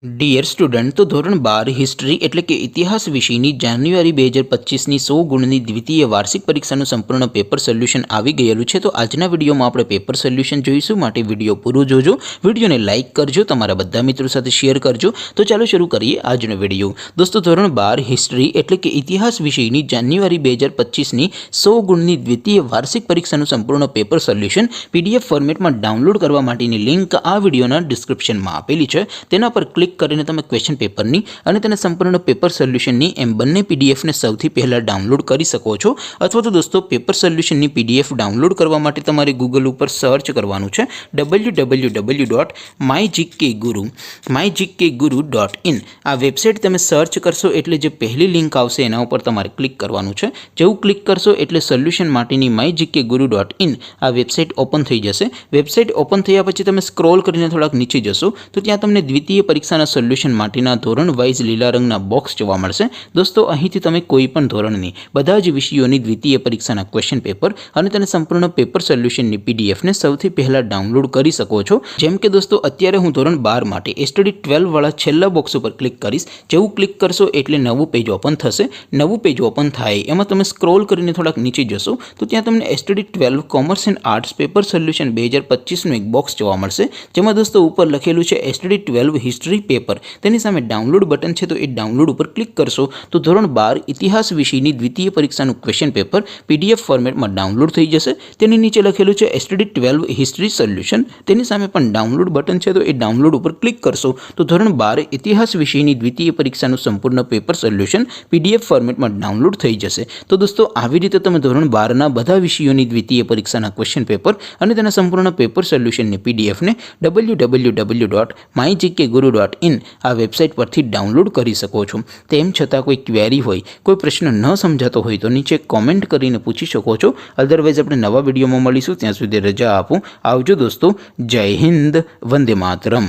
Dear student, તો ધોરણ 12 history એટલે કે ઇતિહાસ વિષયની જાન્યુઆરી 2025ની 100 ગુણની દ્વિતીય વાર્ષિક પરીક્ષાનું સંપૂર્ણ પેપર સોલ્યુશન આવી ગયેલું છે। તો આજના વિડીયોમાં આપણે પેપર સોલ્યુશન જોઈશું, માટે વિડીયો પૂરો જોજો, વિડીયોને લાઇક કરજો, તમારા બધા મિત્રો સાથે શેર કરજો। તો ચાલો શરૂ કરીએ આજનો વિડીયો। દોસ્તો, ધોરણ 12 હિસ્ટ્રી એટલે કે ઇતિહાસ વિષયની જાન્યુઆરી 2025ની 100 ગુણની દ્વિતીય વાર્ષિક પરીક્ષાનું સંપૂર્ણ પેપર સોલ્યુશન પીડીએફ ફોર્મેટમાં ડાઉનલોડ કરવા માટેની લિંક આ વિડીયોના ડિસ્ક્રિપ્શનમાં આપેલી છે। તેના પર ક્લિક કરીને તમે ક્વેશ્ચન પેપરની અને તેના સંપૂર્ણ પેપર સોલ્યુશનની એમ બંને પીડીએફને સૌથી પહેલાં ડાઉનલોડ કરી શકો છો। અથવા તો દોસ્તો, પેપર સોલ્યુશનની પીડીએફ ડાઉનલોડ કરવા માટે તમારે ગૂગલ ઉપર સર્ચ કરવાનું છે www.mygkguru.in। આ વેબસાઇટ તમે સર્ચ કરશો એટલે જે પહેલી લિંક આવશે એના ઉપર તમારે ક્લિક કરવાનું છે। જેવું ક્લિક કરશો એટલે સોલ્યુશન માટેની mygkguru.in આ વેબસાઇટ ઓપન થઈ જશે। વેબસાઇટ ઓપન થયા પછી તમે સ્ક્રોલ કરીને થોડાક નીચે જશો તો ત્યાં તમને દ્વિતીય પરીક્ષાના સોલ્યુશન માટેના ધોરણ વાઇઝ લીલા રંગના બોક્સ જોવા મળશે। દોસ્તો, અહીંથી તમે કોઈ પણ ધોરણની બધા જ વિષયોની દ્વિતીય પરીક્ષાના ક્વેશ્ચન પેપર અને તેને સંપૂર્ણ પેપર સોલ્યુશનની પીડીએફને સૌથી પહેલાં ડાઉનલોડ કરી શકો છો। જેમ કે દોસ્તો, અત્યારે હું ધોરણ 12 માટે એસટીડી 12 વાળા છેલ્લા બોક્સ ઉપર ક્લિક કરીશ। જેવું ક્લિક કરશો એટલે નવું પેજ ઓપન થશે। નવું પેજ ઓપન થાય એમાં તમે સ્ક્રોલ કરીને થોડાક નીચે જશો તો ત્યાં તમને STD 12 commerce and arts paper solution 2025નું એક બોક્સ જોવા મળશે, જેમાં દોસ્તો ઉપર લખેલું છે એસટીડી 12 હિસ્ટ્રી પેપર। તેની સામે ડાઉનલોડ બટન છે, તો એ ડાઉનલોડ ઉપર ક્લિક કરશો તો ધોરણ 12 ઇતિહાસ વિષયની દ્વિતીય પરીક્ષાનું ક્વેશ્ચન પેપર પીડીએફ ફોર્મેટમાં ડાઉનલોડ થઈ જશે। તેની નીચે લખેલું છે એસટીડી 12 હિસ્ટ્રી સોલ્યુશન, તેની સામે પણ ડાઉનલોડ બટન છે, તો એ ડાઉનલોડ ઉપર ક્લિક કરશો તો ધોરણ 12 ઇતિહાસ વિષયની દ્વિતીય પરીક્ષાનું સંપૂર્ણ પેપર સોલ્યુશન પીડીએફ ફોર્મેટમાં ડાઉનલોડ થઈ જશે। તો દોસ્તો, આવી રીતે તમે ધોરણ 12ના બધા વિષયોની દ્વિતીય પરીક્ષાના ક્વેશ્ચન પેપર અને તેના સંપૂર્ણ પેપર સોલ્યુશનની પીડીએફને www.mygkguru.in આ વેબસાઇટ પરથી ડાઉનલોડ કરી શકો છો। તેમ છતાં કોઈ ક્વેરી હોય, કોઈ પ્રશ્ન ન સમજાતો હોય તો નીચે કોમેન્ટ કરીને પૂછી શકો છો। અધરવાઇઝ આપણે નવા વિડીયોમાં મળીશું, ત્યાં સુધી રજા આપો। આવજો દોસ્તો, જય હિન્દ, વંદે માતરમ।